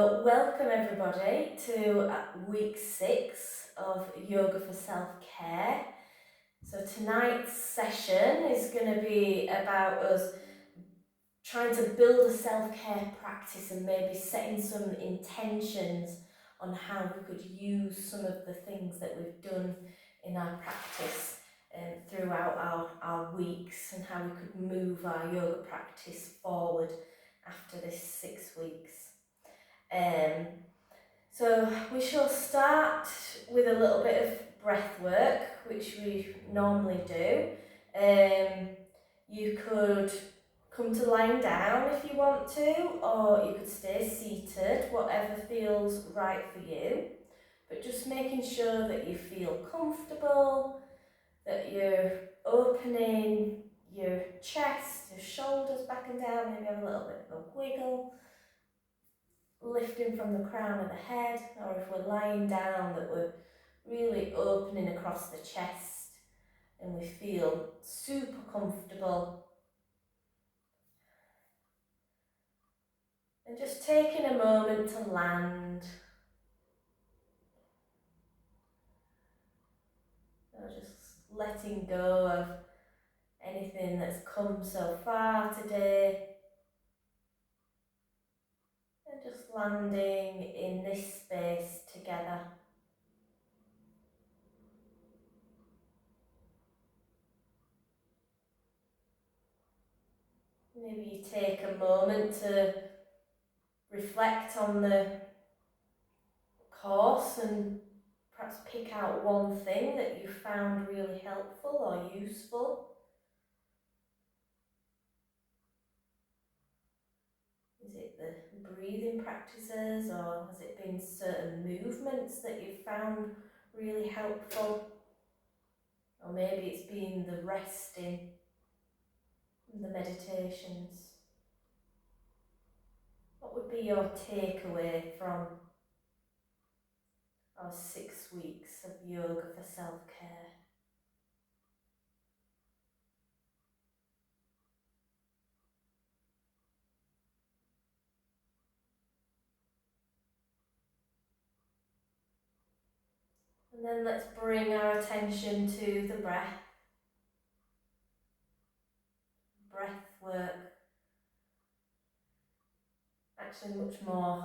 Welcome everybody to week 6 of Yoga for Self-Care. So tonight's session is going to be about us trying to build a self-care practice and maybe setting some intentions on how we could use some of the things that we've done in our practice throughout our weeks, and how we could move our yoga practice forward after this 6 weeks. So we shall start with a little bit of breath work, which we normally do. You could come to lying down if you want to, or you could stay seated, whatever feels right for you. But just making sure that you feel comfortable, that you're opening your chest, your shoulders back and down, maybe have a little bit of a wiggle. Lifting from the crown of the head, or if we're lying down, that we're really opening across the chest and we feel super comfortable. And just taking a moment to land. Just letting go of anything that's come so far today. And just landing in this space together. Maybe you take a moment to reflect on the course and perhaps pick out one thing that you found really helpful or useful. Is it the breathing practices, or has it been certain movements that you've found really helpful? Or maybe it's been the resting, the meditations. What would be your takeaway from our 6 weeks of yoga for self-care? And then let's bring our attention to the breath. Breath work, actually much more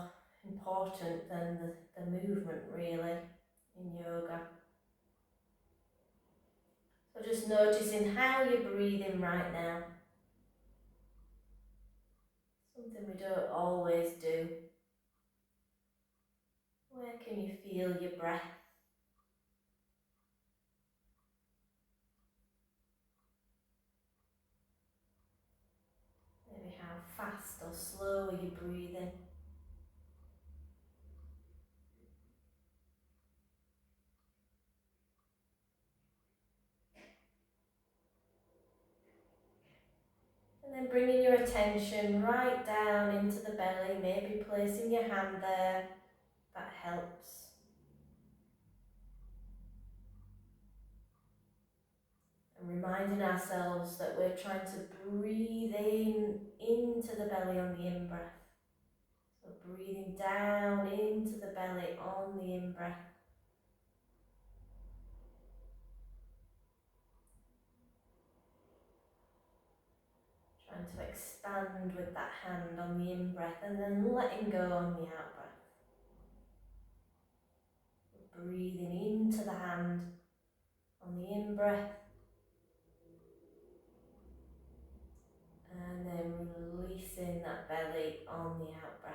important than the movement really in yoga. So just noticing how you're breathing right now. Something we don't always do. Where can you feel your breath? Maybe how fast or slow are you breathing? And then bringing your attention right down into the belly, maybe placing your hand there, that helps. And reminding ourselves that we're trying to breathe in into the belly on the in-breath. So breathing down into the belly on the in-breath. Trying to expand with that hand on the in-breath and then letting go on the out-breath. Breathing into the hand on the in-breath and then releasing that belly on the out-breath.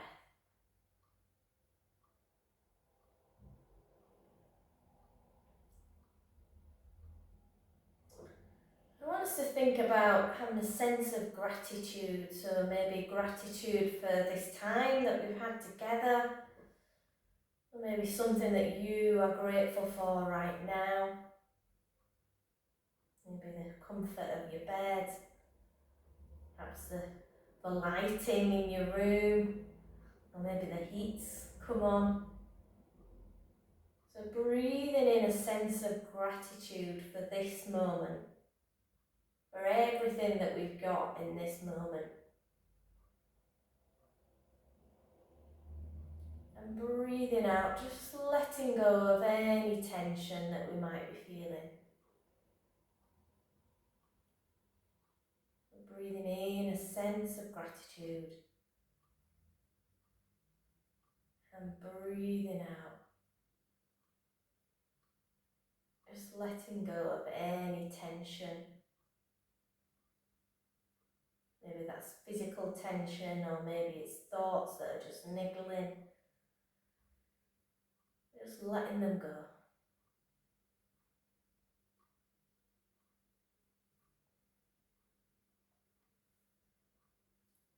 I want us to think about having a sense of gratitude, so maybe gratitude for this time that we've had together, or maybe something that you are grateful for right now, maybe the comfort of your bed, perhaps the lighting in your room, or maybe the heat's come on. So breathing in a sense of gratitude for this moment, for everything that we've got in this moment. And breathing out, just letting go of any tension that we might be feeling. Breathing in a sense of gratitude. And breathing out, just letting go of any tension. Maybe that's physical tension, or maybe it's thoughts that are just niggling. Just letting them go.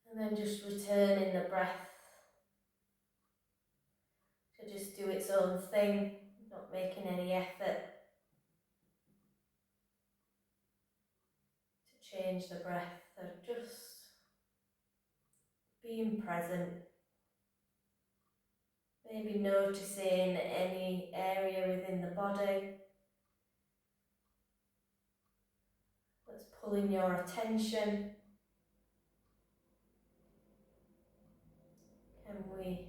And then just returning the breath to just do its own thing, not making any effort to change the breath, of just being present. Maybe noticing any area within the body that's pulling your attention. Can we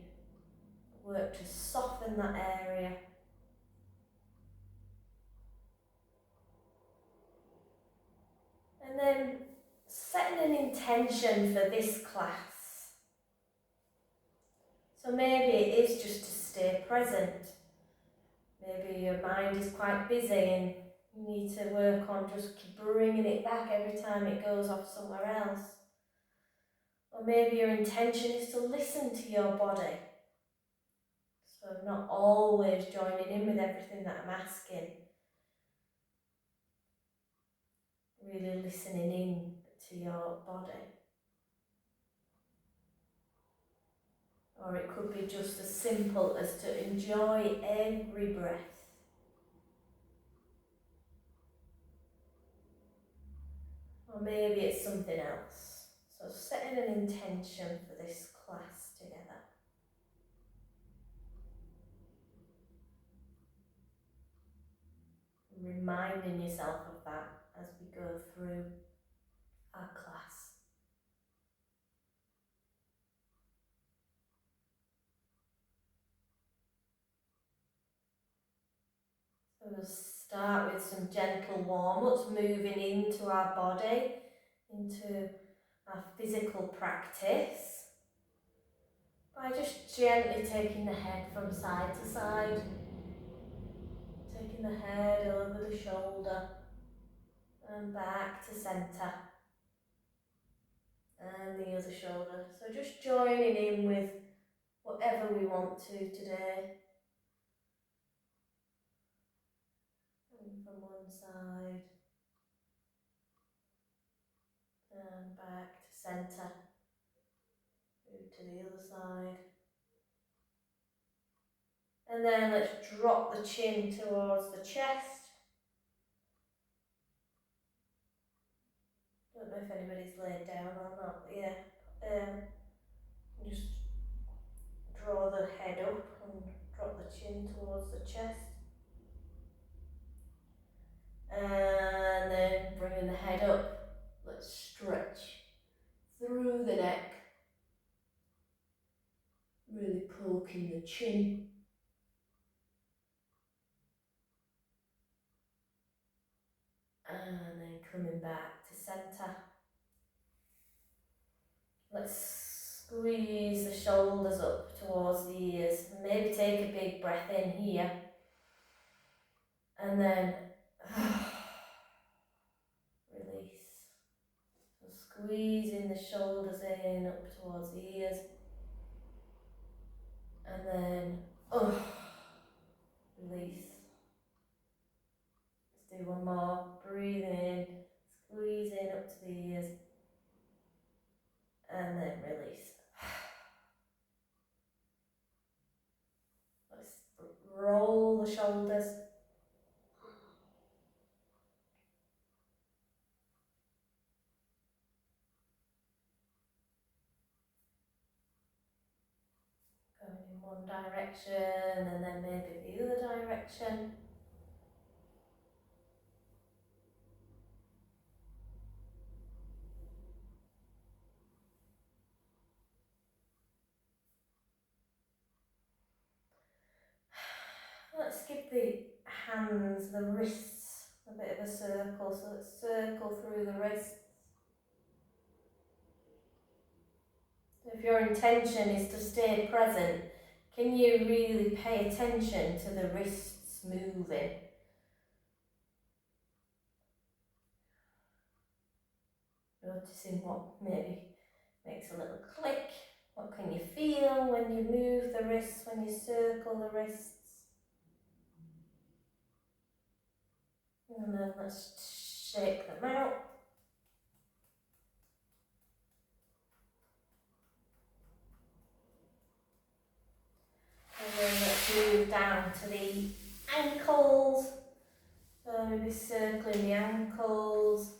work to soften that area? And then setting an intention for this class. So maybe it is just to stay present. Maybe your mind is quite busy and you need to work on just keep bringing it back every time it goes off somewhere else. Or maybe your intention is to listen to your body. So not always joining in with everything that I'm asking. Really listening in to your body. Or it could be just as simple as to enjoy every breath. Or maybe it's something else. So setting an intention for this class together. Reminding yourself of that as we go through our class. So we'll start with some gentle warm-ups, moving into our body, into our physical practice, by just gently taking the head from side to side, taking the head over the shoulder and back to centre, and the other shoulder. So just joining in with whatever we want to today. And from one side and back to centre, move to the other side. And then let's drop the chin towards the chest. Don't know if anybody's laid down or not, but yeah. Just draw the head up and drop the chin towards the chest. And then bringing the head up, let's stretch through the neck. Really poking the chin. And then coming back to centre. Let's squeeze the shoulders up towards the ears. Maybe take a big breath in here. And then release. So squeezing the shoulders in up towards the ears. And then release. Let's do one more. Breathe in, squeeze in up to the ears. And then release. Let's roll the shoulders. Going in one direction and then maybe the other direction. the hands, the wrists, a bit of a circle, so let's circle through the wrists. If your intention is to stay present, can you really pay attention to the wrists moving? Noticing what maybe makes a little click. What can you feel when you move the wrists, when you circle the wrists? And then let's shake them out. And then let's move down to the ankles. So maybe circling the ankles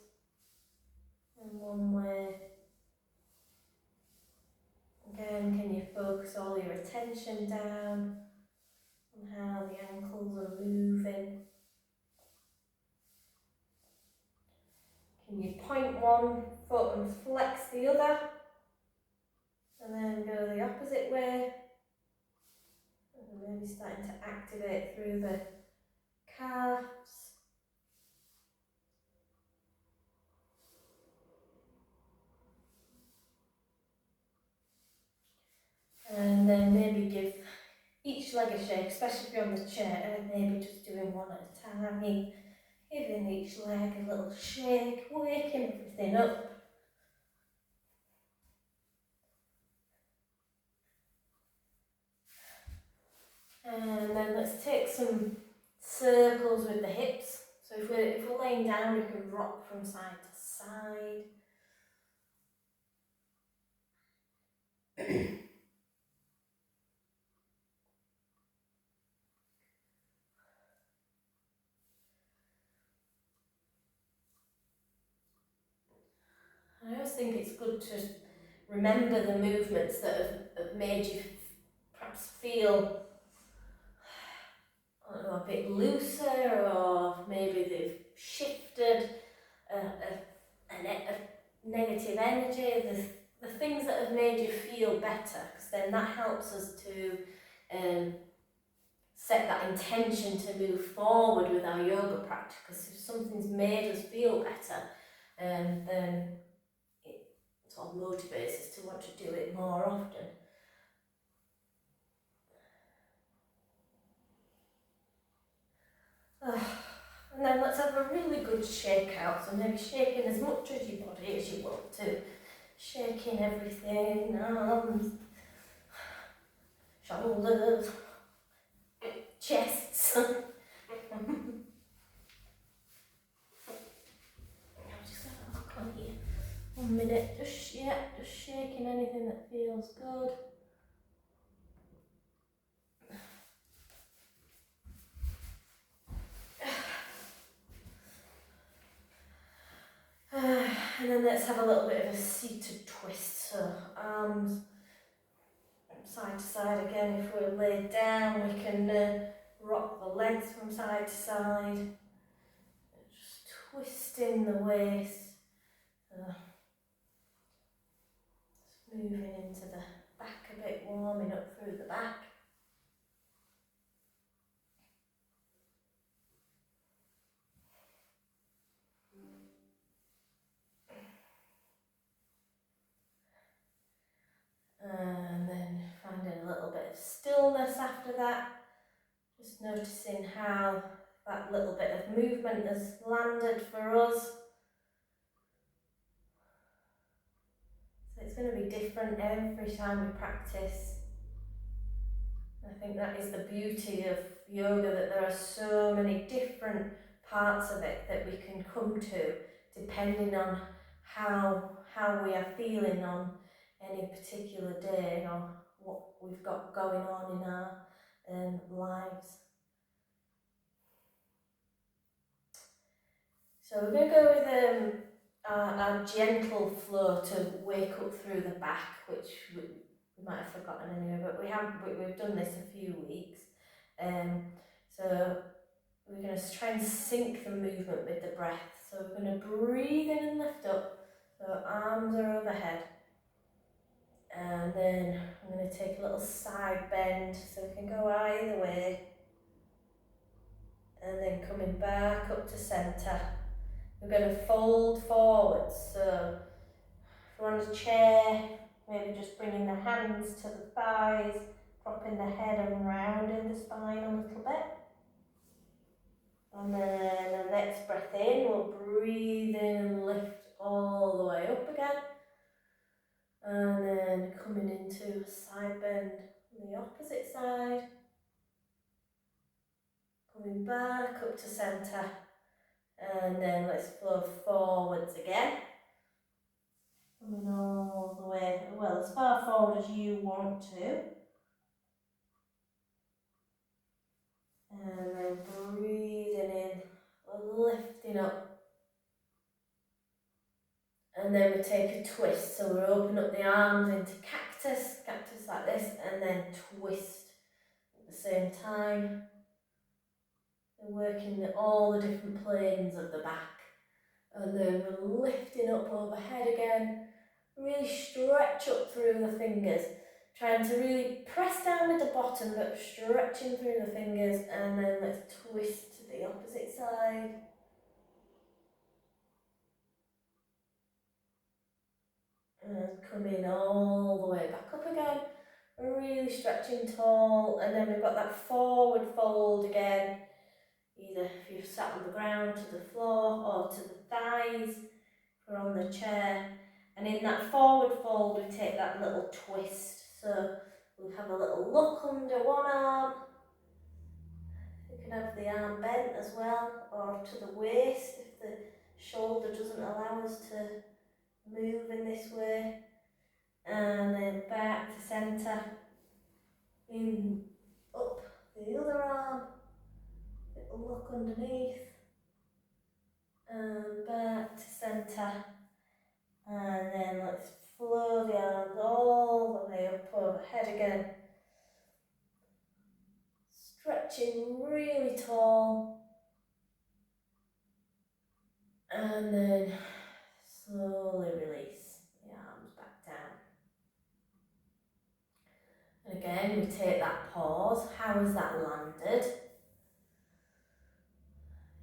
in one way. Again, can you focus all your attention down on how the ankles are moving? Can you point one foot and flex the other? And then go the opposite way? And maybe starting to activate through the calves. And then maybe give each leg a shake, especially if you're on the chair, and maybe just doing one at a time. Giving each leg a little shake, waking everything up. And then let's take some circles with the hips. So if we're laying down, we can rock from side to side. I always think it's good to remember the movements that have made you perhaps feel, I don't know, a bit looser, or maybe they've shifted a negative energy, the things that have made you feel better, because then that helps us to set that intention to move forward with our yoga practice. Because if something's made us feel better, then it sort of motivates us to want to do it more often. And then let's have a really good shake out. So maybe shaking as much as your body as you want to. Shaking everything, arms, shoulders, chests. I'll just have a look on here. 1 minute, just shaking anything that feels good. And then let's have a little bit of a seated twist. So arms side to side again. If we're laid down, we can rock the legs from side to side. Just twisting the waist. Just moving into the back a bit, warming up through the back. And then finding a little bit of stillness after that. Just noticing how that little bit of movement has landed for us. So it's going to be different every time we practice. I think that is the beauty of yoga, that there are so many different parts of it that we can come to depending on how we are feeling on any particular day, or what we've got going on in our lives. So we're going to go with our gentle flow to wake up through the back, which we might have forgotten anyway, but we've done this a few weeks. So we're going to try and sync the movement with the breath. So we're going to breathe in and lift up, so arms are overhead. And then I'm going to take a little side bend, so we can go either way. coming back up to centre. We're going to fold forwards, so if you're on a chair, maybe just bringing the hands to the thighs, dropping the head and rounding the spine a little bit. And then the next breath in, we'll breathe in and lift all the way up again. And then coming into a side bend on the opposite side. Coming back up to centre. And then let's flow forwards again. Coming all the way, well, as far forward as you want to. And then breathing in, lifting up. And then we take a twist, so we open up the arms into cactus like this, and then twist at the same time. And working all the different planes of the back. And then we're lifting up overhead again. Really stretch up through the fingers. Trying to really press down with the bottom, but stretching through the fingers. And then let's twist to the opposite side. And coming all the way back up again. Really stretching tall. And then we've got that forward fold again. Either if you've sat on the ground to the floor or to the thighs, if we're on the chair. And in that forward fold, we take that little twist. So we'll have a little look under one arm. You can have the arm bent as well, or to the waist if the shoulder doesn't allow us to move in this way. And then back to centre. In, up the other arm. Little look underneath. And back to centre. And then let's flow the arms all the way up overhead again. Stretching really tall. And then slowly release the arms back down. And again, we take that pause. How has that landed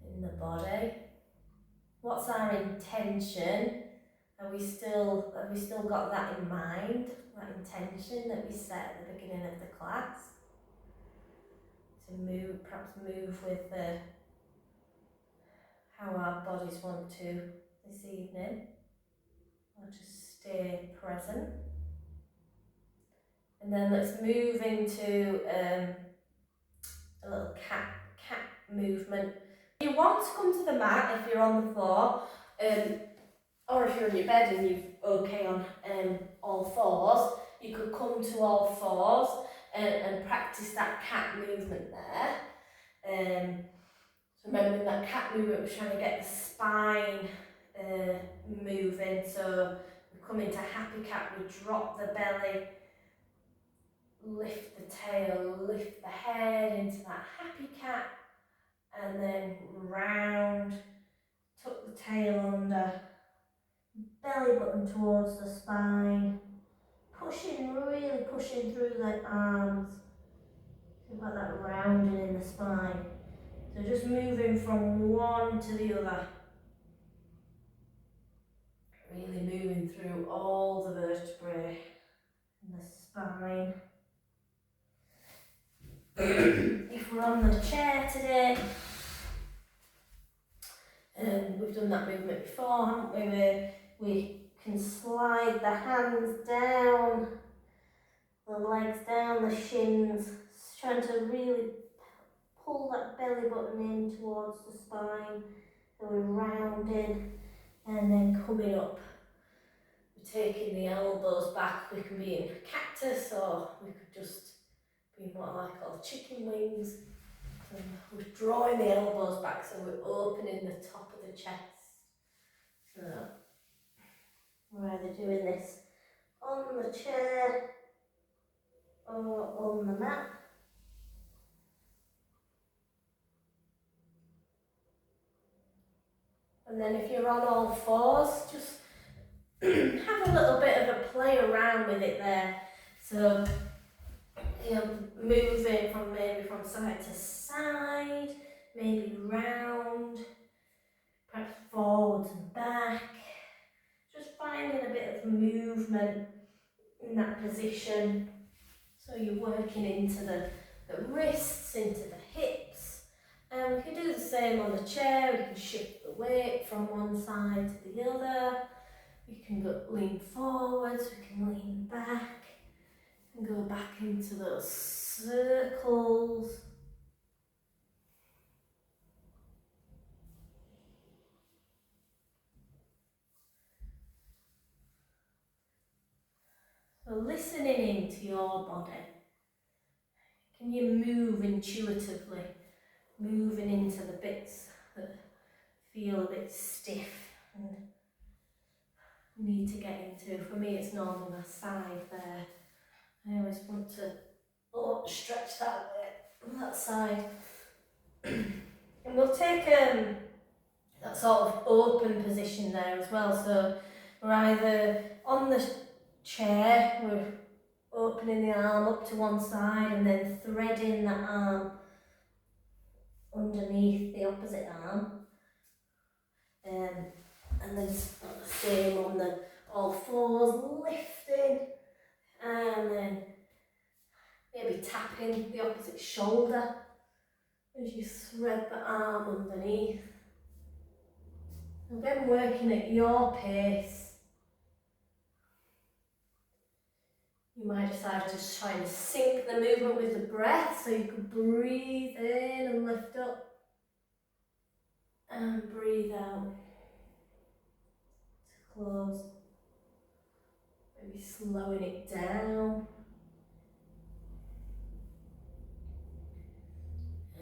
in the body? What's our intention? Have we still got that in mind, that intention that we set at the beginning of the class? To perhaps move with how our bodies want to this evening, or just stay present. And then let's move into a little cat movement. If you want to come to the mat, if you're on the floor, or if you're in your bed and you're okay on all fours, you could come to all fours and practice that cat movement there. So remembering that cat movement, we're trying to get the spine moving. So we come into happy cat, we drop the belly, lift the tail, lift the head into that happy cat, and then round, tuck the tail under, belly button towards the spine, really pushing through the arms, so you've got that rounding in the spine. So just moving from one to the other, really moving through all the vertebrae in the spine. If we're on the chair today, we've done that movement before, haven't we? We can slide the hands down, the legs down, the shins, trying to really pull that belly button in towards the spine. So we're rounding and then coming up. We're taking the elbows back. We can be in cactus, or we could just be what I call chicken wings. So we're drawing the elbows back, so we're opening the top of the chest. So we're either doing this on the chair or on the mat. And then if you're on all fours, just have a little bit of a play around with it there. So you're moving from maybe from side to side, maybe round, perhaps forwards and back. Just finding a bit of movement in that position. So you're working into the wrists, into the hips. And we can do the same on the chair. We can shift the weight from one side to the other. We can lean forwards, we can lean back, and go back into those circles. So listening into your body. Can you move intuitively? Moving into the bits that feel a bit stiff and need to get into. For me, it's normally my side there. I always want to stretch that way, that side. And we'll take that sort of open position there as well. So we're either on the chair, we're opening the arm up to one side and then threading that arm underneath the opposite arm. And then the same on the all fours, lifting, and then maybe tapping the opposite shoulder as you thread the arm underneath. Again, working at your pace. You might decide to just try and sync the movement with the breath, so you could breathe in and lift up, and breathe out to close. Maybe slowing it down.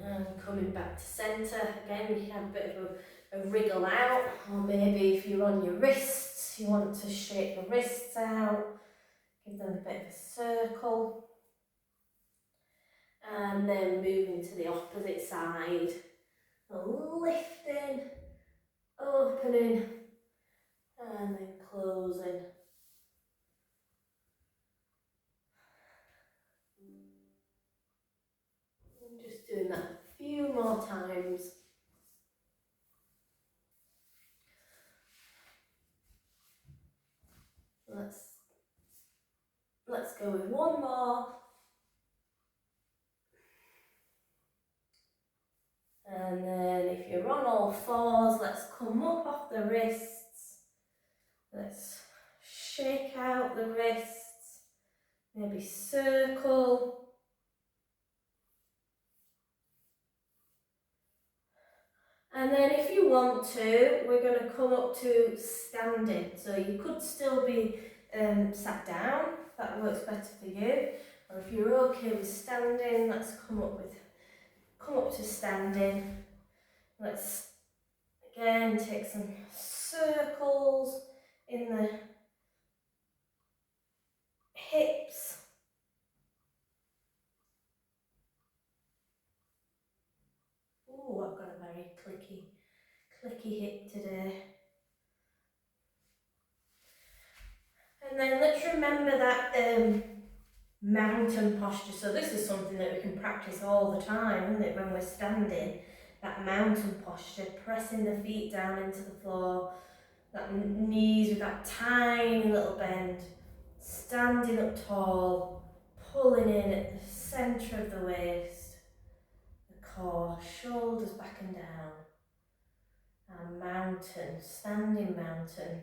And coming back to centre. Again, you can have a bit of a wriggle out, or maybe if you're on your wrists, you want to shake the wrists out, give them a bit of a circle. And then moving to the opposite side, lifting, opening, and then closing. And just doing that a few more times. Let's go with one more. And then if you're on all fours, let's come up off the wrists. Let's shake out the wrists, maybe circle. And then if you want to, we're going to come up to standing. So you could still be sat down, if that works better for you. Or if you're okay with standing, let's come up to standing. Let's again take some circles in the hips. Oh, I've got a very clicky hip today. And then let's remember that mountain posture. So this is something that we can practice all the time, isn't it, when we're standing? That mountain posture, pressing the feet down into the floor, that knees with that tiny little bend, standing up tall, pulling in at the centre of the waist, the core, shoulders back and down. Our mountain, standing mountain.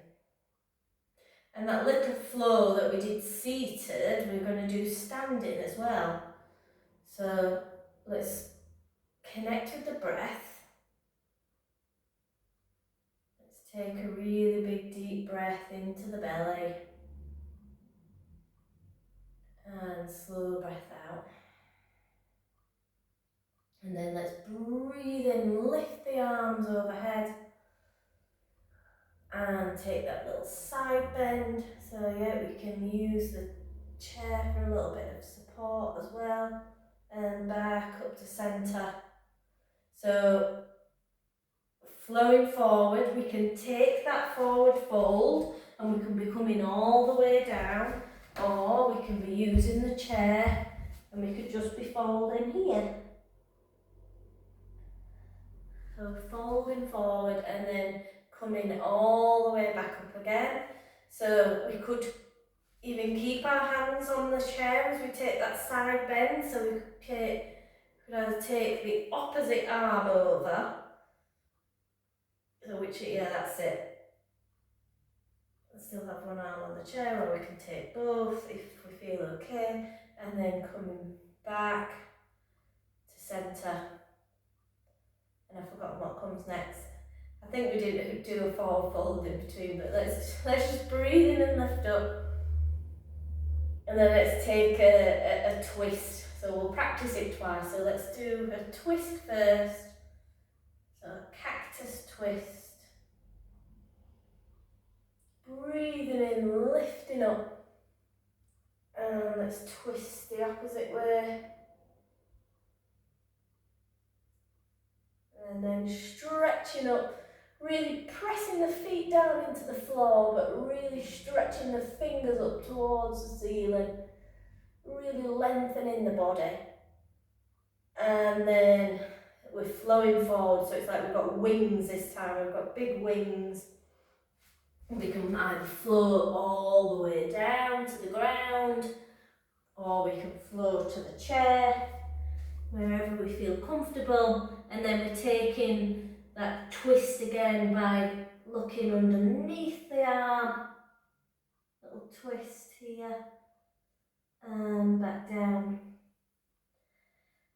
And that little flow that we did seated, we're going to do standing as well. So let's connect with the breath. Let's take a really big deep breath into the belly. And slow breath out. And then let's breathe in, lift the arms overhead. And take that little side bend. So yeah, we can use the chair for a little bit of support as well. And back up to centre. So flowing forward, we can take that forward fold and we can be coming all the way down, or we can be using the chair and we could just be folding here. So folding forward and then coming all the way back up again. So we could even keep our hands on the chair as we take that side bend. So we could either take the opposite arm over. So that's it. Still have one arm on the chair, or we can take both if we feel okay, and then coming back to centre. And I've forgotten what comes next. I think we did do a forward fold in between, but let's just breathe in and lift up, and then let's take a twist. So we'll practice it twice. So let's do a twist first. So a cactus twist. Breathing in, lifting up, and let's twist the opposite way. And then stretching up, really pressing the feet down into the floor, but really stretching the fingers up towards the ceiling, really lengthening the body. And then we're flowing forward, so it's like we've got wings this time, we've got big wings. We can either float all the way down to the ground, or we can float to the chair, wherever we feel comfortable. And then we're taking that twist again by looking underneath the arm, little twist here, and back down,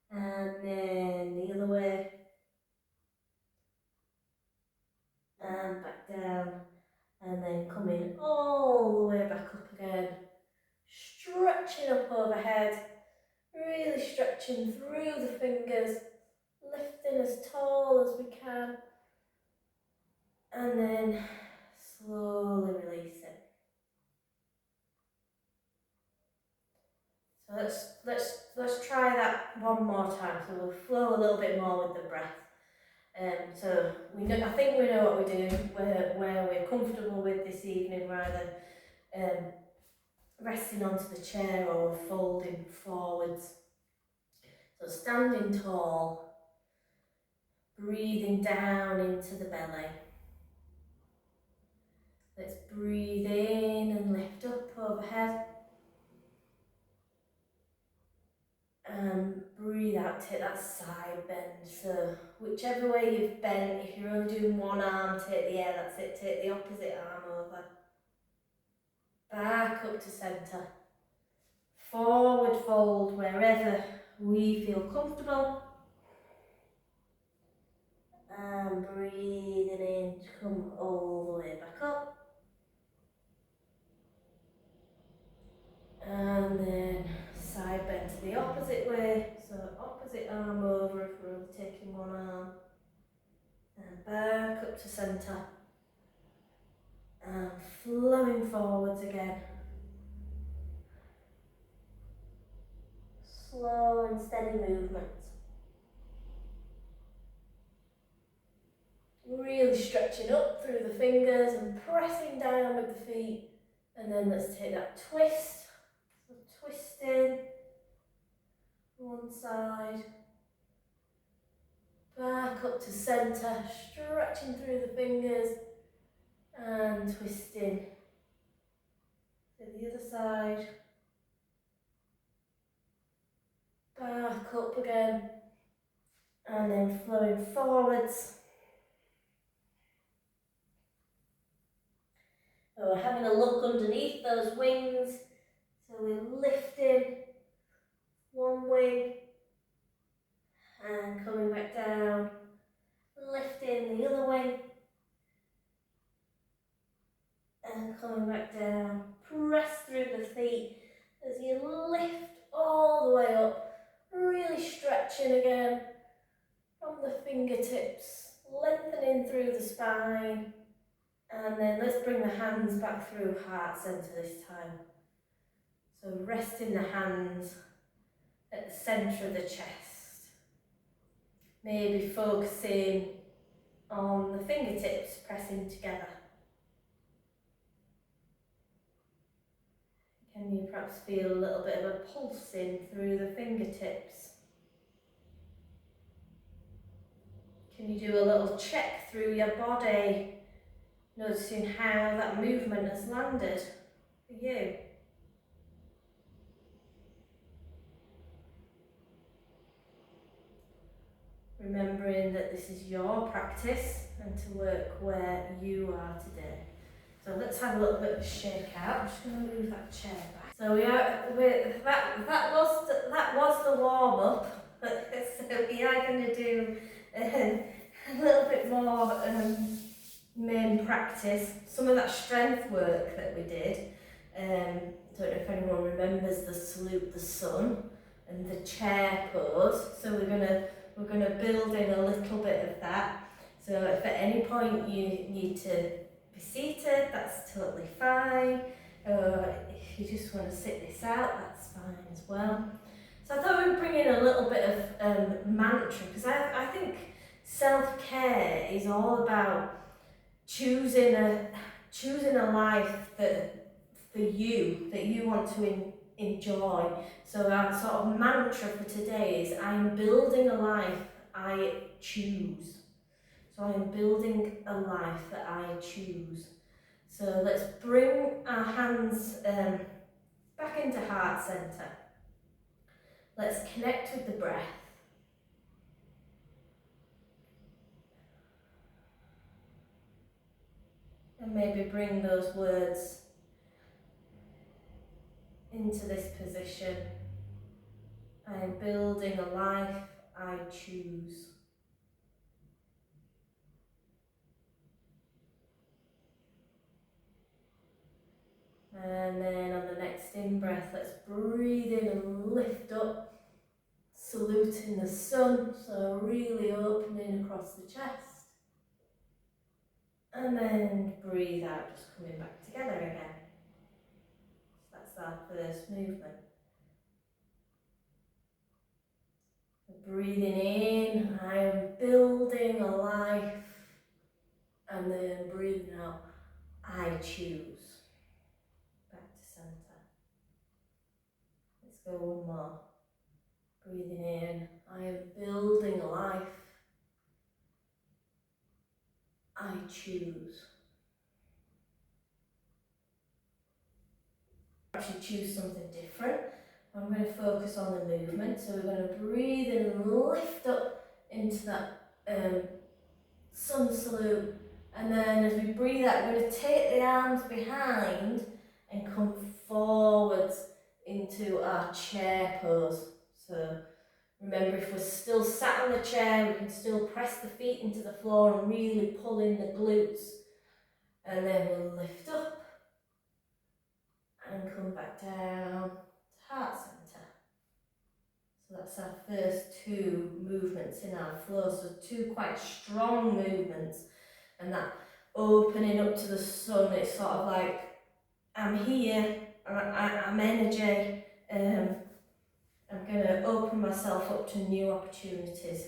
and then the other way, and back down, and then coming all the way back up again, stretching up overhead, really stretching through the fingers, lifting as tall as we can, and then slowly release it. So let's try that one more time. So we'll flow a little bit more with the breath. So I think we know what we're doing, where we're comfortable with this evening, rather resting onto the chair or folding forwards. So standing tall, breathing down into the belly. Let's breathe in and lift up overhead. And breathe out, take that side bend. So whichever way you've bent, if you're only doing one arm, take the air, that's it, take the opposite arm over. Back up to centre. Forward fold wherever we feel comfortable. And breathing in to come all the way back up. And then side bend to the opposite way. So opposite arm over if we're only taking one arm. And back up to centre. And flowing forwards again. Slow and steady movements. Really stretching up through the fingers and pressing down with the feet. And then let's take that twist. So twisting one side. Back up to centre, stretching through the fingers and twisting to the other side. Back up again and then flowing forwards. So we're having a look underneath those wings. So we're lifting one wing and coming back down, lifting the other wing and coming back down. Press through the feet as you lift all the way up, really stretching again from the fingertips, lengthening through the spine. And then let's bring the hands back through heart centre this time. So resting the hands at the centre of the chest. Maybe focusing on the fingertips pressing together. Can you perhaps feel a little bit of a pulsing through the fingertips? Can you do a little check through your body, noticing how that movement has landed for you? Remembering that this is your practice and to work where you are today. So let's have a little bit of a shake out. I'm just going to move that chair back. So that was the warm up. So we are going to do a little bit more main practice. Some of that strength work that we did. Don't know if anyone remembers the salute the sun and the chair pose. So we're gonna build in a little bit of that. So if at any point you need to be seated, that's totally fine. If you just want to sit this out, that's fine as well. So I thought we'd bring in a little bit of mantra, because I think self-care is all about choosing a life that for you, that you want to enjoy. So our sort of mantra for today is, I'm building a life I choose. So I'm building a life that I choose. So let's bring our hands back into heart center. Let's connect with the breath. And maybe bring those words into this position. I am building a life I choose. And then on the next in-breath, let's breathe in and lift up, saluting the sun, so really opening across the chest. And then breathe out, just coming back together again. So that's our first movement. Breathing in, I am building a life, and then breathing out, I choose. Back to center. Let's go one more. Breathing in, I am building a life, I choose. Actually choose something different. I'm going to focus on the movement, so we're going to breathe in and lift up into that sun salute, and then as we breathe out, we're going to take the arms behind and come forwards into our chair pose. So remember, if we're still sat on the chair, we can still press the feet into the floor and really pull in the glutes, and then we'll lift up and come back down to heart center. So that's our first two movements in our flow, so two quite strong movements, and that opening up to the sun, it's sort of like, I'm here, I'm energy, I'm going to open myself up to new opportunities,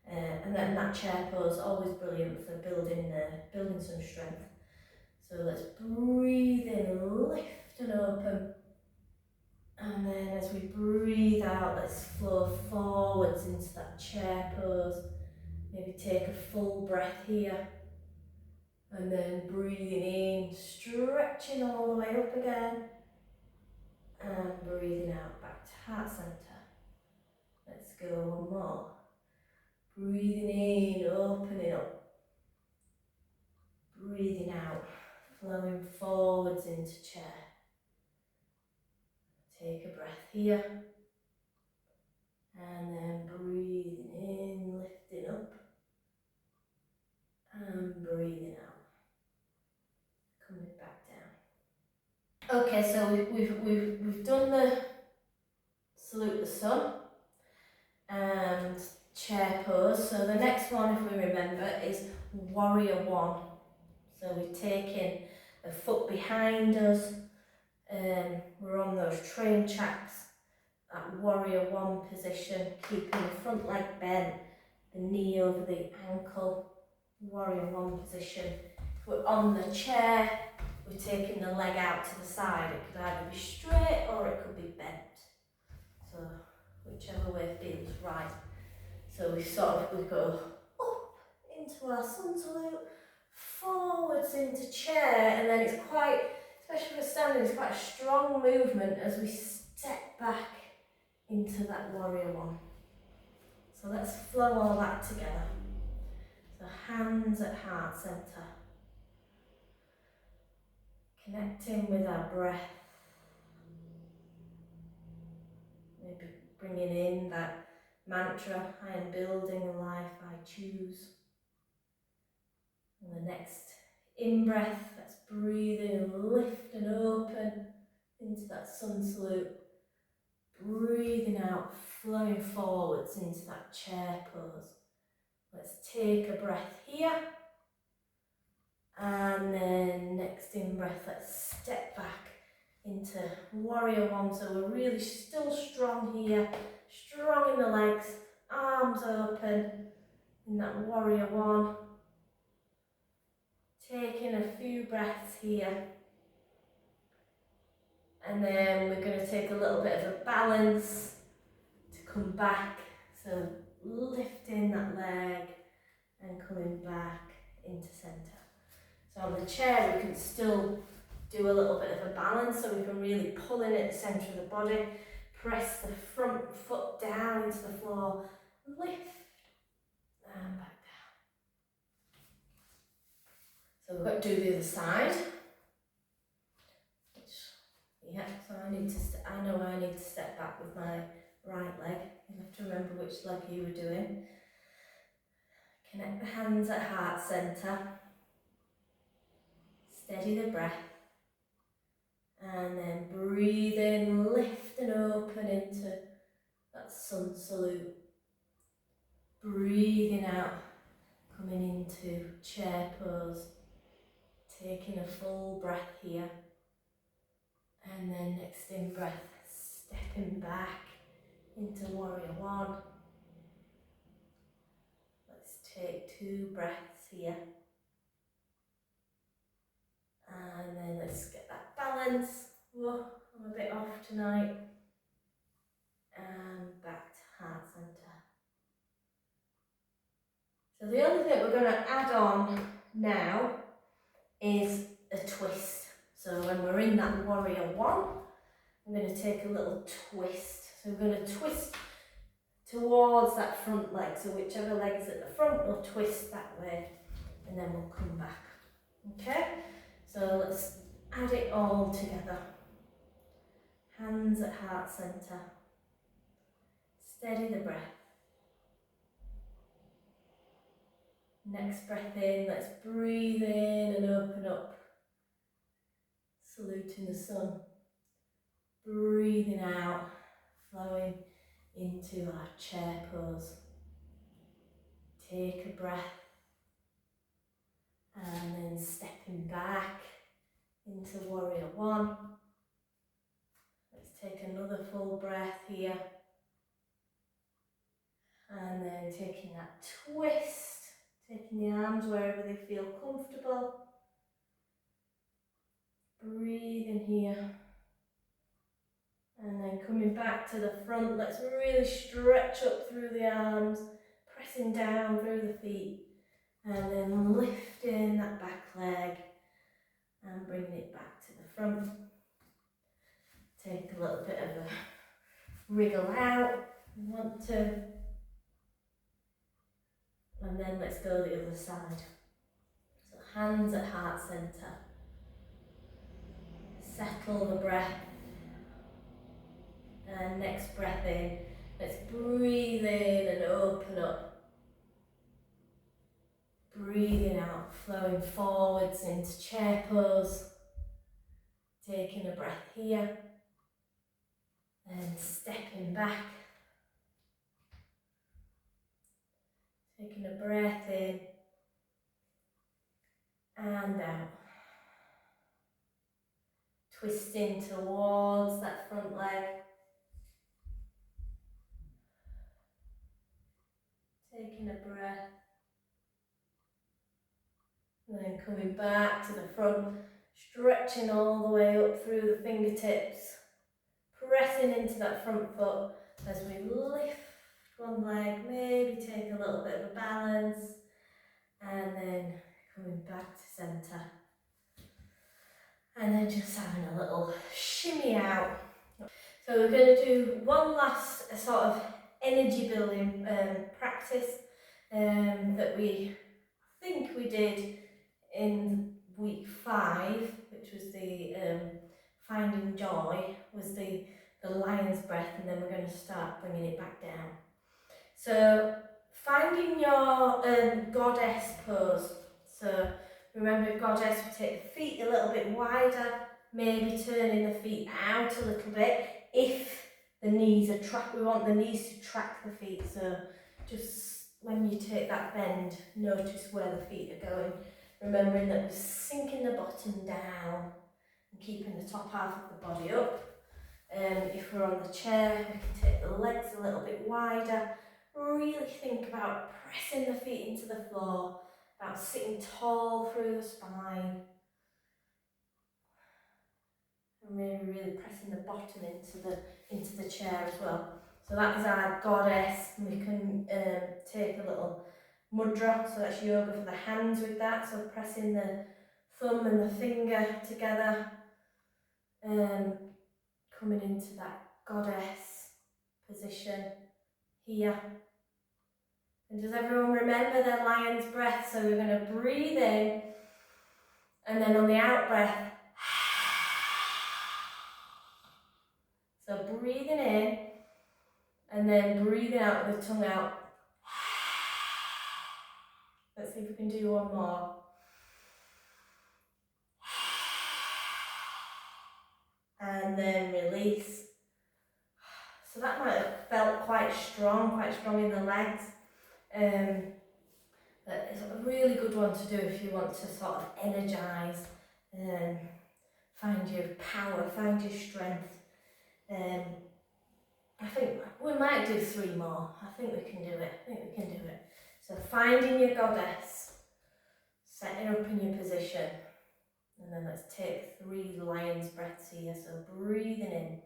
and then that chair pose, always brilliant for building some strength. So let's breathe in, lift and open. And then as we breathe out, let's flow forwards into that chair pose. Maybe take a full breath here. And then breathing in, stretching all the way up again. And breathing out back to heart center. Let's go one more. Breathing in, opening up. Breathing out, flowing forwards into chair. Take a breath here, and then breathing in, lifting up, and breathing out, coming back down. Okay, so we've done the salute the sun and chair pose. So the next one, if we remember, is warrior one. So we're taking a foot behind us. We're on those train tracks, that warrior one position, keeping the front leg bent, the knee over the ankle, warrior one position. If we're on the chair, we're taking the leg out to the side. It could either be straight or it could be bent. So whichever way feels right. So we go up into our sun salute, forwards into chair, and then it's quite, especially for standing, it's quite a strong movement as we step back into that warrior one. So let's flow all that together. So hands at heart centre. Connecting with our breath. Maybe bringing in that mantra, I am building a life I choose. And the next in-breath, let's breathe in and lift and open into that sun salute. Breathing out, flowing forwards into that chair pose. Let's take a breath here. And then next in-breath, let's step back into warrior one. So we're really still strong here, strong in the legs, arms open in that warrior one. Taking a few breaths here. And then we're going to take a little bit of a balance to come back. So lifting that leg and coming back into centre. So on the chair we can still do a little bit of a balance, so we can really pull in at the centre of the body, press the front foot down into the floor, lift and back down. So we've got to do the other side. Yeah, so I know I need to step back with my right leg. You have to remember which leg you were doing. Connect the hands at heart centre. Steady the breath. And then breathe in, lift and open into that sun salute. Breathing out, coming into chair pose. Taking a full breath here. And then next in breath, stepping back into warrior one. Let's take 2 breaths here. And then let's get that balance. Oh, I'm a bit off tonight. And back to heart centre. So the only thing we're going to add on now is a twist. So when we're in that warrior one, I'm going to take a little twist. So we're going to twist towards that front leg. So whichever leg is at the front, we'll twist that way. And then we'll come back. Okay? So let's add it all together. Hands at heart centre. Steady the breath. Next breath in, let's breathe in and open up. Saluting the sun. Breathing out, flowing into our chair pose. Take a breath. And then stepping back into warrior one. Let's take another full breath here. And then taking that twist, taking the arms wherever they feel comfortable. Breathe in here. And then coming back to the front, let's really stretch up through the arms, pressing down through the feet. And then lifting that back leg and bringing it back to the front. Take a little bit of a wriggle out if you want to. And then let's go the other side. So hands at heart centre. Settle the breath. And next breath in, let's breathe in and open up. Breathing out, flowing forwards into chair pose. Taking a breath here. And stepping back. Taking a breath in and out. Twisting towards that front leg. Taking a breath. And then coming back to the front, stretching all the way up through the fingertips. Pressing into that front foot as we lift one leg, maybe take a little bit of a balance. and then coming back to centre. And then just having a little shimmy out. So we're going to do one last sort of energy building practice that we think we did in week 5, which was the finding joy, was the lion's breath, and then we're going to start bringing it back down. So finding your goddess pose. So remember, goddess, we take the feet a little bit wider, maybe turning the feet out a little bit. If the knees are we want the knees to track the feet. So just when you take that bend, notice where the feet are going. Remembering that we're sinking the bottom down and keeping the top half of the body up. If we're on the chair, we can take the legs a little bit wider. Really think about pressing the feet into the floor, about sitting tall through the spine. And really pressing the bottom into the chair as well. So that is our goddess. We can take a little mudra, so that's yoga for the hands with that. So pressing the thumb and the finger together, coming into that goddess position here. And does everyone remember their lion's breath? So we're going to breathe in, and then on the out breath, so breathing in, and then breathing out with the tongue out. Let's see if we can do one more. And then release. So that might have felt quite strong in the legs. But it's a really good one to do if you want to sort of energise, find your power, find your strength. I think we might do 3 more. I think we can do it. So finding your goddess, setting up in your position, and then let's take 3 lion's breaths here. So breathing in.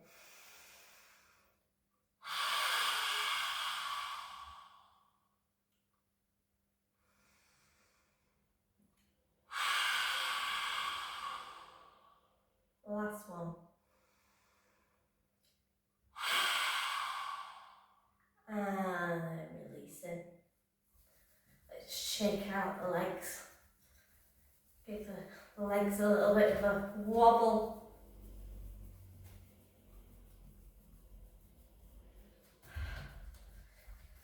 Last one. And then releasing. Let's shake out the legs. Give the legs a little bit of a wobble.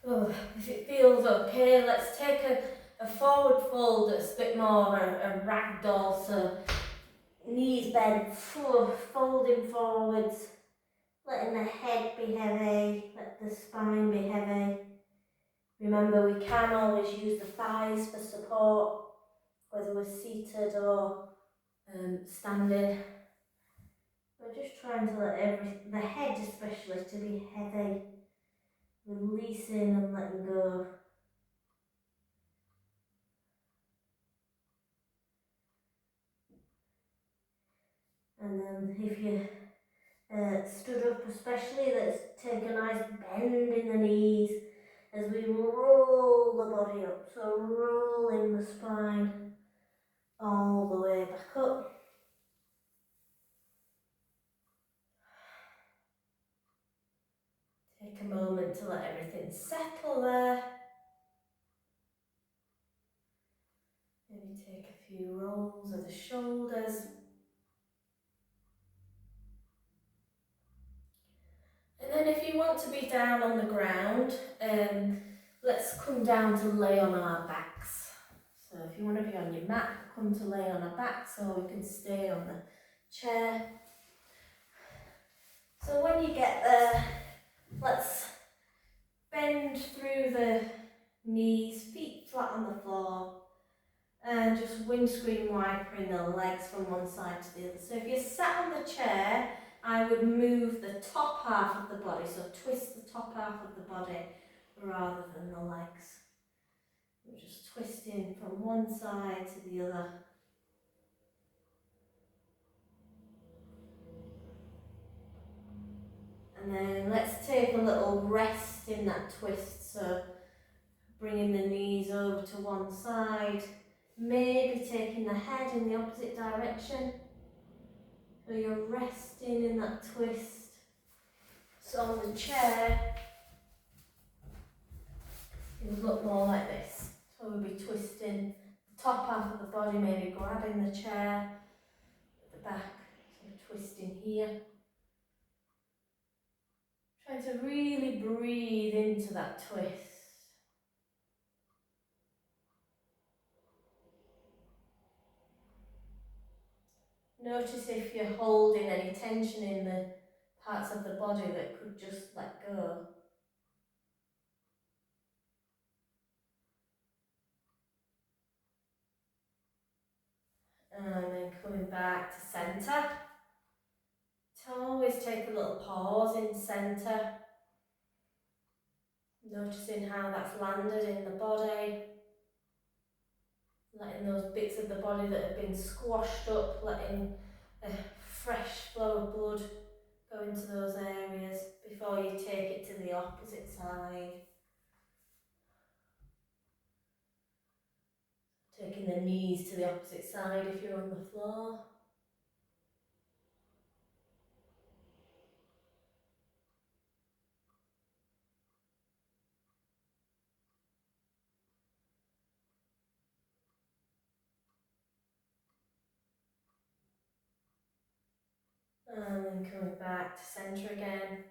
Oh, if it feels okay, let's take a forward fold that's a bit more a ragdoll. So knees bent, folding forwards, letting the head be heavy, let the spine be heavy. Remember, we can always use the thighs for support, whether we're seated or standing. We're just trying to let the head especially to be heavy, releasing and letting go. And then if you stood up especially, let's take a nice bend in the knees as we roll the body up. So rolling the spine all the way back up. Take a moment to let everything settle there. Maybe take a few rolls of the shoulders. And then if you want to be down on the ground, let's come down to lay on our backs. So if you want to be on your mat, come to lay on our backs, or we can stay on the chair. So when you get there, let's bend through the knees, feet flat on the floor, and just windscreen wipering the legs from one side to the other. So if you're sat on the chair, I would move the top half of the body, so twist the top half of the body rather than the legs. We're just twisting from one side to the other. And then let's take a little rest in that twist, so bringing the knees over to one side, maybe taking the head in the opposite direction. So you're resting in that twist. So on the chair, it would look more like this. So we'll be twisting the top half of the body, maybe grabbing the chair at the back, so twisting here. Trying to really breathe into that twist. Notice if you're holding any tension in the parts of the body that could just let go. And then coming back to centre. To always take a little pause in centre. Noticing how that's landed in the body. Letting those bits of the body that have been squashed up, letting a fresh flow of blood go into those areas before you take it to the opposite side. Taking the knees to the opposite side if you're on the floor. And then coming back to centre again.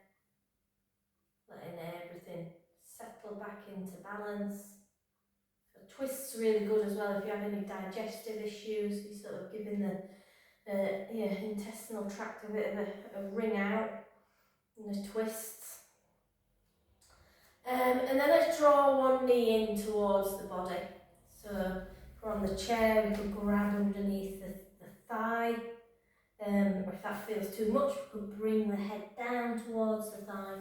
Letting everything settle back into balance. The twist's really good as well if you have any digestive issues. You're sort of giving the intestinal tract a bit of a wring out in the twists. And then let's draw one knee in towards the body. So if we're on the chair, we could grab underneath the thigh. Or if that feels too much, we could bring the head down towards the thigh.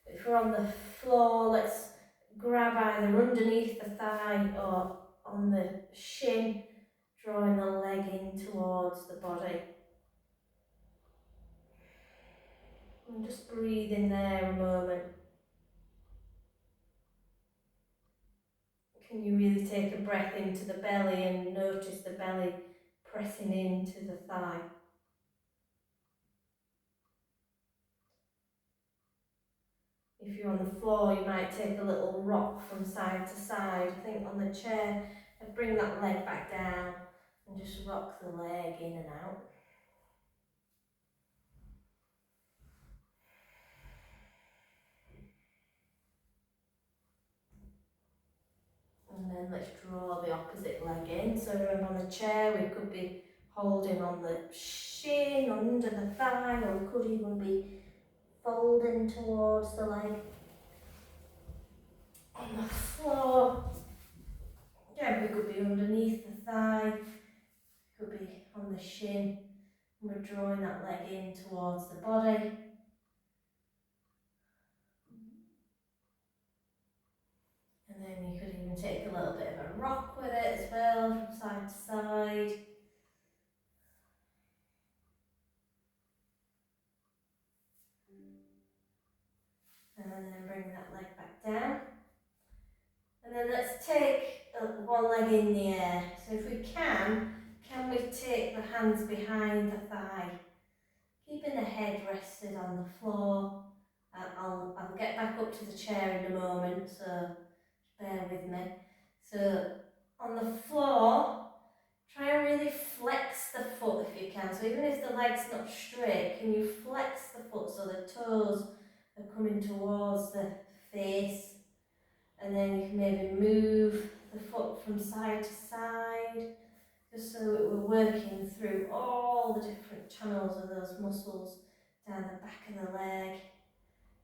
But if we're on the floor, let's grab either underneath the thigh or on the shin, drawing the leg in towards the body. And just breathe in there a moment. Can you really take a breath into the belly and notice the belly pressing into the thigh? If you're on the floor, you might take a little rock from side to side. I think on the chair, I'd bring that leg back down and just rock the leg in and out. And then let's draw the opposite leg in. So remember on the chair, we could be holding on the shin, under the thigh, or we could even be folding towards the leg. On the floor, yeah, we could be underneath the thigh, could be on the shin, and we're drawing that leg in towards the body. And then you could even take a little bit of a rock with it as well, from side to side. And then bring that leg back down. And then let's take one leg in the air. So if we can we take the hands behind the thigh, keeping the head rested on the floor. I'll get back up to the chair in a moment, so bear with me. So on the floor, try and really flex the foot if you can. So even if the leg's not straight, can you flex the foot so the toes are coming towards the face? And then you can maybe move the foot from side to side, just so that we're working through all the different channels of those muscles down the back of the leg.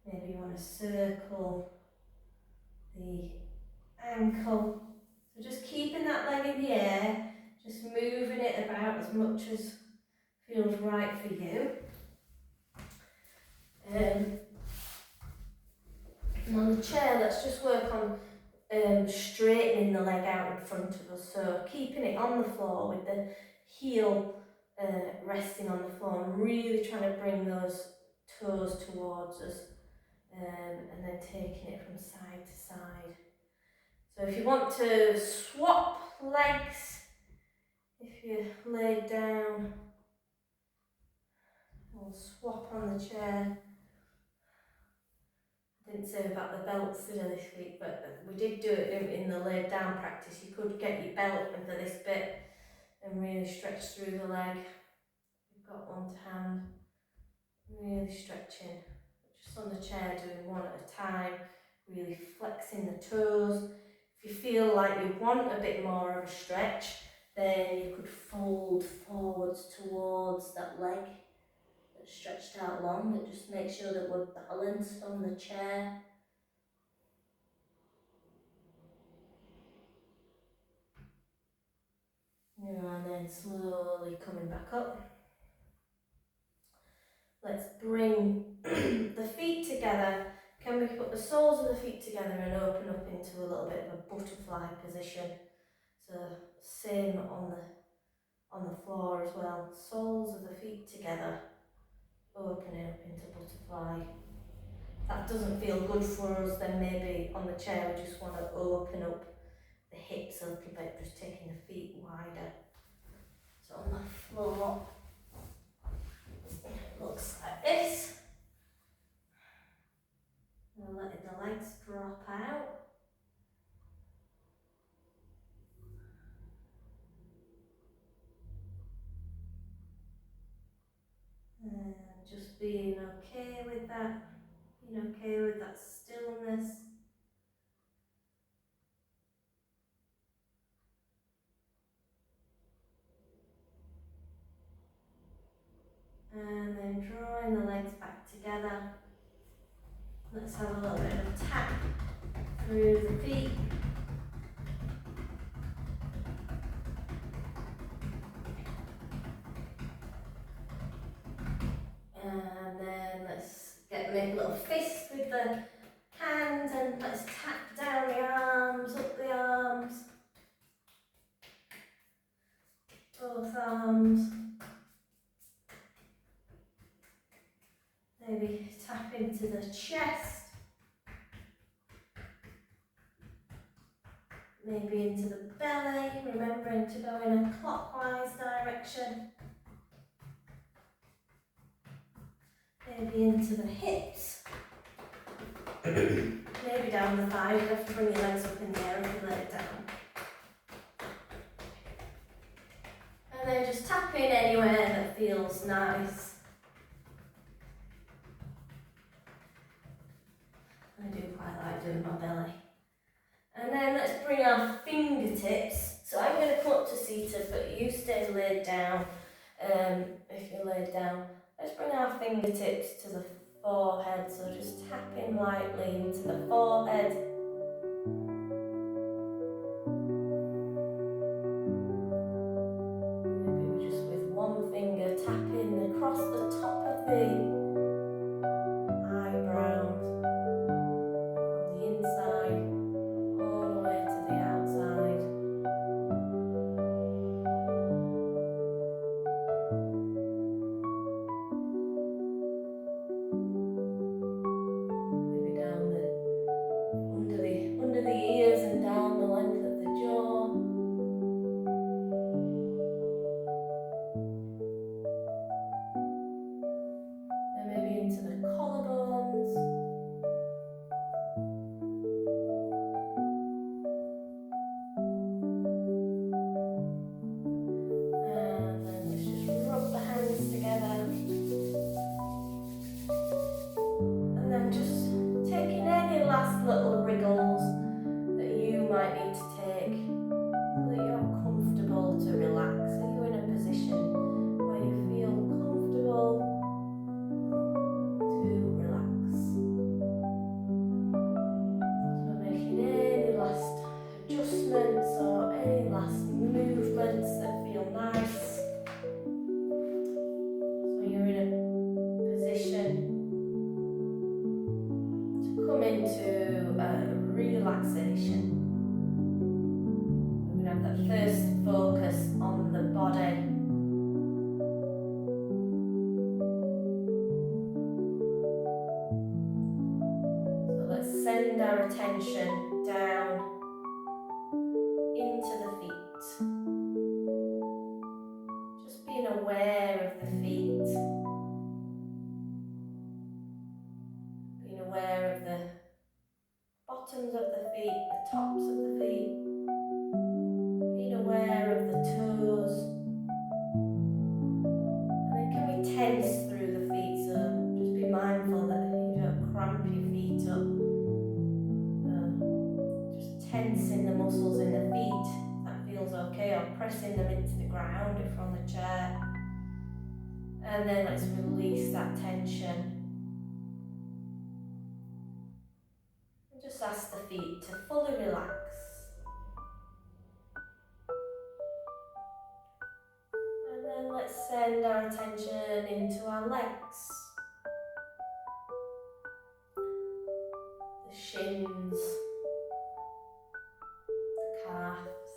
Maybe you want to circle the ankle. So just keeping that leg in the air, just moving it about as much as feels right for you. And on the chair, let's just work on straightening the leg out in front of us. So keeping it on the floor with the heel resting on the floor and really trying to bring those toes towards us, and then taking it from side to side. So if you want to swap legs, if you lay down, we'll swap on the chair. I didn't say about the belts this week, but we did do it in the laid down practice. You could get your belt into this bit and really stretch through the leg. You've got one to hand, really stretching, just on the chair, doing one at a time, really flexing the toes. If you feel like you want a bit more of a stretch, then you could fold forwards towards that leg that's stretched out long, and just make sure that we're balanced on the chair. And then slowly coming back up. Let's bring the feet together. Can we put the soles of the feet together and open up into a little bit of a butterfly position? So same on the floor as well. Soles of the feet together, opening up into butterfly. If that doesn't feel good for us, then maybe on the chair we just want to open up the hips a little bit, just taking the feet wider. So on the floor, it looks like this. And letting the legs drop out. And just being okay with that, stillness. And then drawing the legs back together. Let's have a little bit of a tap through the feet. And then let's make a little fist with the hands, and let's tap down the arms, up the arms. Both arms. Maybe tap into the chest. Maybe into the belly, remembering to go in a clockwise direction. Maybe into the hips. Maybe down the thighs. You have to bring your legs up in the air if you lay it down. And then just tap in anywhere that feels nice. I do quite like doing my belly. And then let's bring our fingertips. So I'm going to come up to seated, but you stay laid down. If you're laid down, let's bring our fingertips to the forehead. So just tapping lightly into the forehead. Maybe just with one finger tapping across the top of the eyebrows, from the inside all the way to the outside. Maybe down under the ears and down the length of the jaw. And maybe into the collarbones. And then let's just rub the hands together. And then just taking any last little wriggles that you might need to take so that you're comfortable to relax. So you're in a position where you feel comfortable to relax. So making any last adjustments or any last movements that feel nice. So you're in a position to come into relaxation. We're going to have that first focus on the body. So let's send our attention down tops of the feet, being aware of the toes. And then can we tense through the feet, so just be mindful that you don't cramp your feet up. Just tensing the muscles in the feet, that feels okay, or pressing them into the ground if you're on the chair. And then let's release that tension. And just ask the feet to fully relax. And then let's send our attention into our legs. The shins, the calves,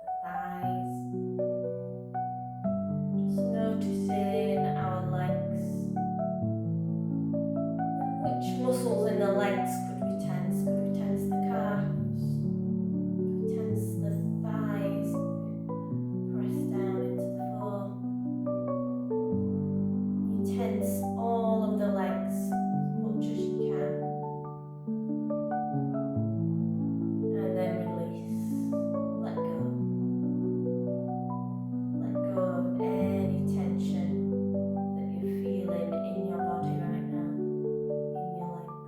the thighs. Just noticing our legs. And which muscles in the legs could we tense? Could we tense the calves? Could we tense the thighs? Press down into the floor. You tense all of the legs as much as you can. And then release. Let go. Let go of any tension that you're feeling in your body right now, in your legs.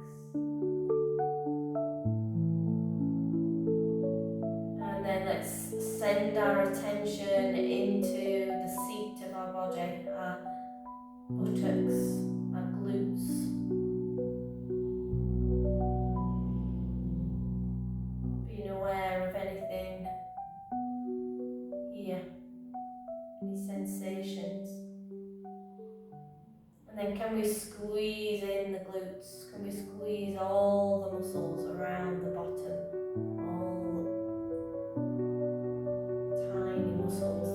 And then let's send our attention into the seat of our body, our buttocks, our glutes. Being aware of anything here, any sensations. And then can we squeeze in the glutes? Can we squeeze all the muscles around the bottom? All the tiny muscles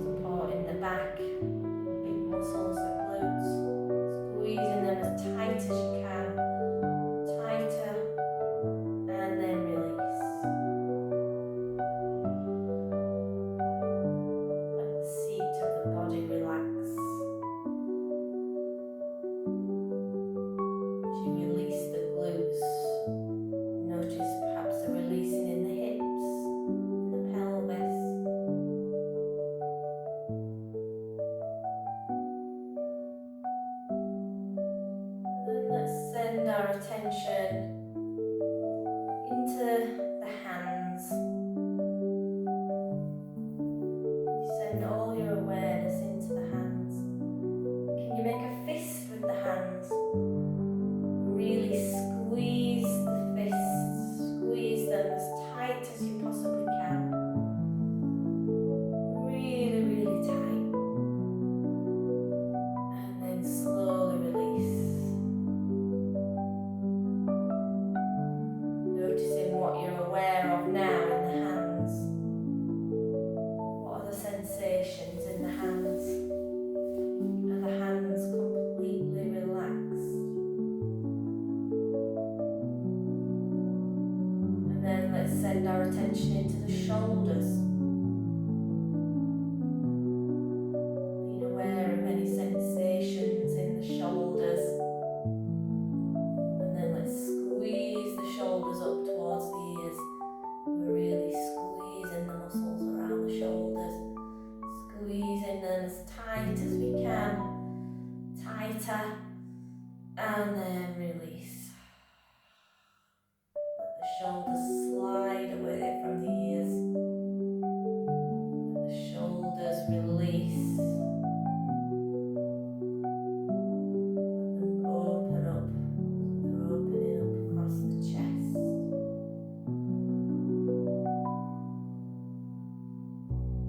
supporting the back, big muscles, the glutes. Squeezing them as tight as you can. Tighter. And then release. Let the seat of the body relax. As you release the glutes, notice perhaps the releasing in the hips, in the pelvis. And then let's send our attention into the hands. You send all your awareness into the hands. Can you make a fist with the hands? Really squeeze the fists. Squeeze them as tight as you possibly can. Really, really tight. And then slowly release. Noticing what you're aware of now in the hands. What are the sensations in the hands? Are the hands completely relaxed? And then let's send our attention into the shoulders. Being aware of any sensations in the shoulders. And then let's squeeze the shoulders up towards the ears. We're really squeezing the muscles around the shoulders. Squeezing them as tight as we can. Tighter. And then release. Let the shoulders slide away from the ears. Let the shoulders release. Let them open up. They're opening up across the chest.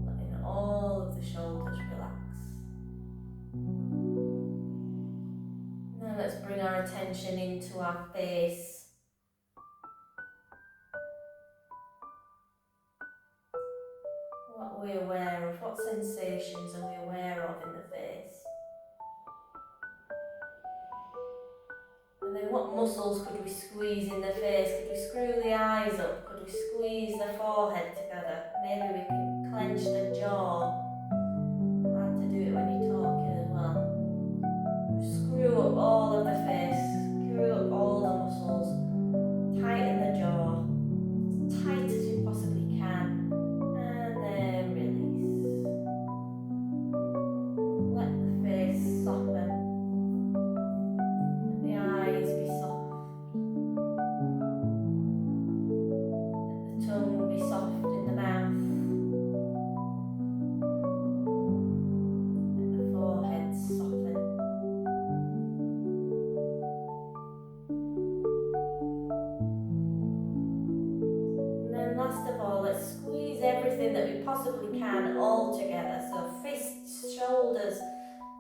Letting all of the shoulders relax. Now let's bring our attention into our face. What are we aware of? What sensations are we aware of in the face? And then what muscles could we squeeze in the face? Could we screw the eyes up? Could we squeeze the forehead together? Maybe we can clench the jaw. Hard to do it when you're talking as well. Screw up all of the face. Screw up all the muscles. Tighten the jaw. moving that we possibly can all together. So fists, shoulders,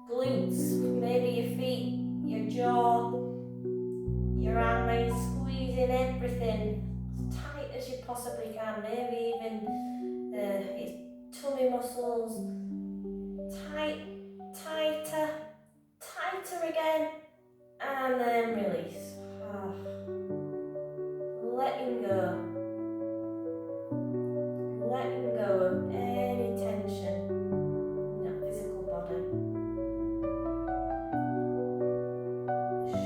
glutes, maybe your feet, your jaw, your eyes, squeezing everything as tight as you possibly can. Maybe even your tummy muscles, tighter again, and then release. Letting go of any tension in your physical body.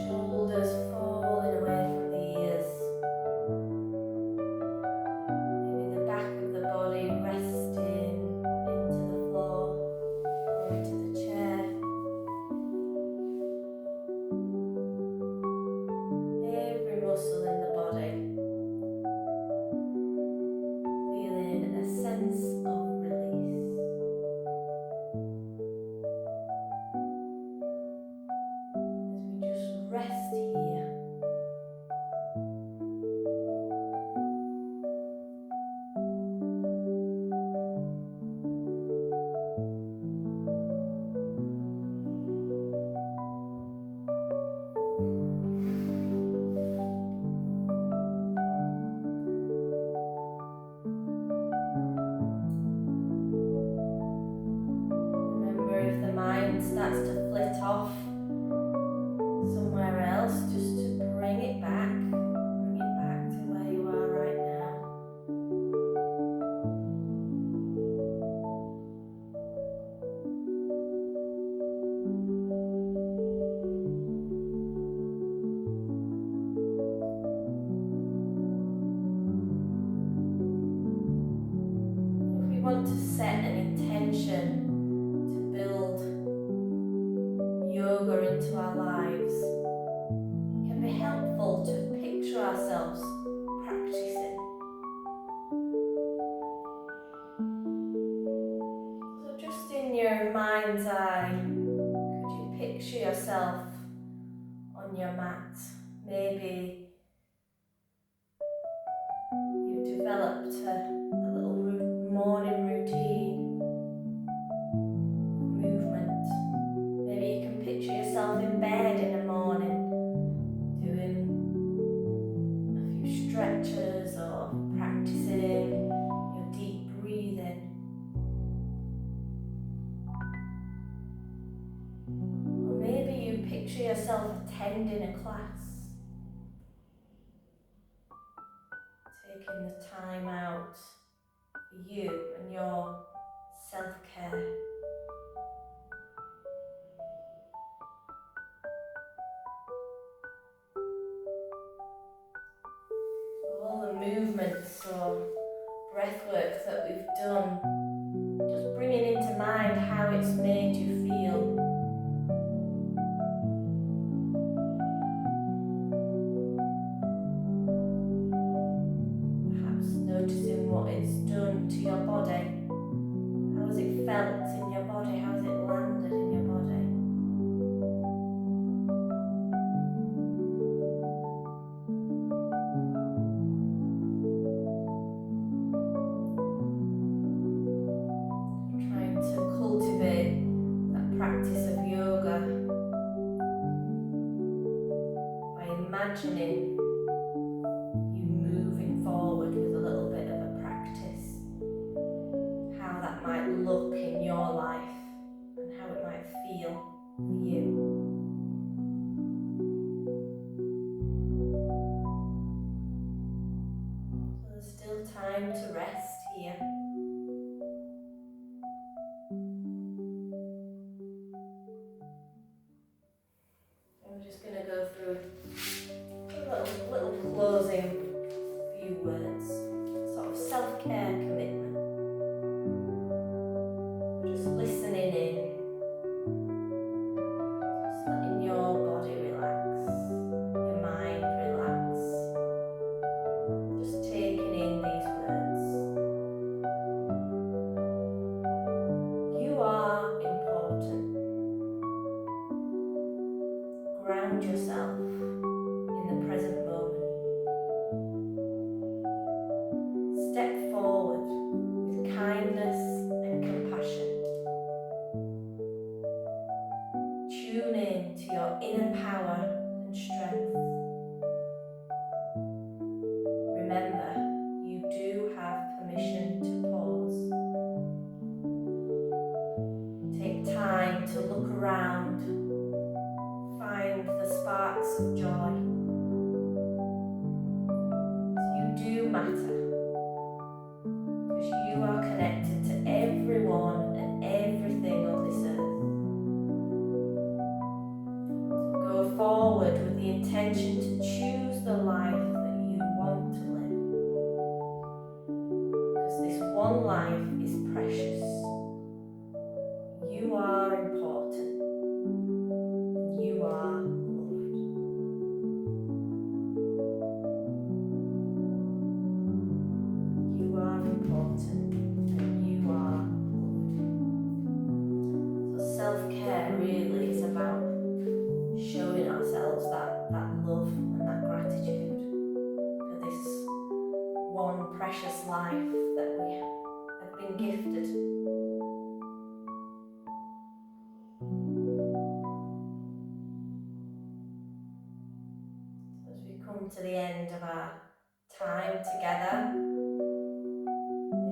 Shoulders falling away from the ears. Maybe the back of the body resting into the floor or into the chair. Every muscle in the body feeling a sense of release. As we just rest here. Remember, if the mind starts to flit off somewhere else, just to bring it back to where you are right now. If we want to set an intention to build yoga into our lives, it can be helpful to picture ourselves practicing. So just in your mind's eye, could you picture yourself on your mat? Maybe you've developed a little morning routine movement. Maybe you can picture yourself in bed in the morning doing a few stretches or practicing your deep breathing. Or maybe you picture yourself attending a class, taking the time out for you and your self-care. All the movements or breath work that we've done, just bringing into mind how it's made you feel. Perhaps noticing what it's done to your body. How has it felt in your body? How has it landed in your body? Trying to cultivate that practice of yoga by imagining you moving forward with a little bit of a practice. How that might look in your life and how it might feel for you. So there's still time to rest here. And we're just going to go through a little closing few words, sort of self-care commitment. Just listening in, just letting your body relax, your mind relax, just taking in these words. do matter, because you are connected to everyone and everything on this earth. So go forward with the intention to choose the life that you want to live, because this one life is precious. You are important. You are loved. You are important and you are loved. So self-care really is about showing ourselves that love and that gratitude for this one precious life that we have been gifted. As we come to the end of our time together,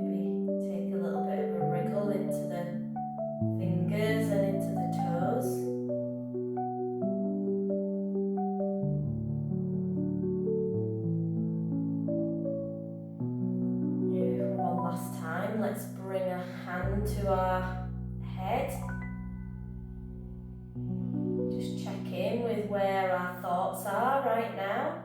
maybe take a little bit of a wriggle into the fingers and into the toes. One last time, let's bring a hand to our head. Just check in with where our thoughts are right now.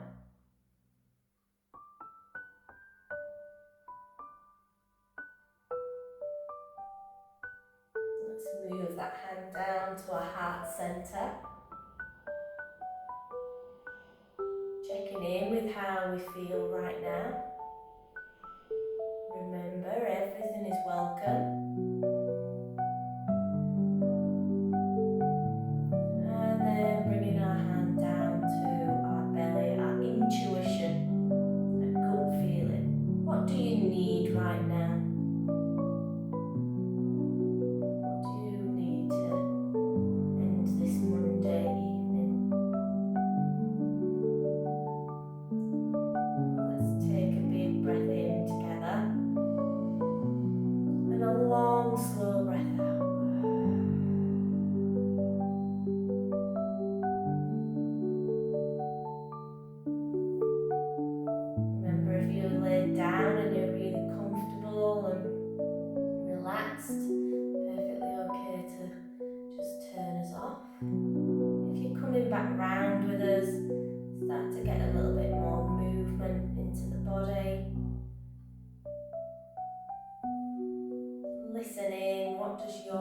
Let's move that hand down to our heart center. Checking in with how we feel right now. Remember, everything is welcome. And then bringing our hand down to our belly, our intuition, that gut feeling. What do you need right now? What do you need to end this Monday evening? Let's take a big breath in together and a long, slow breath out. Remember, if you're laid down and you're really comfortable and relaxed, perfectly okay to just turn us off. If you're coming back round with us, start to get a little bit more movement into the body. Listening, what does your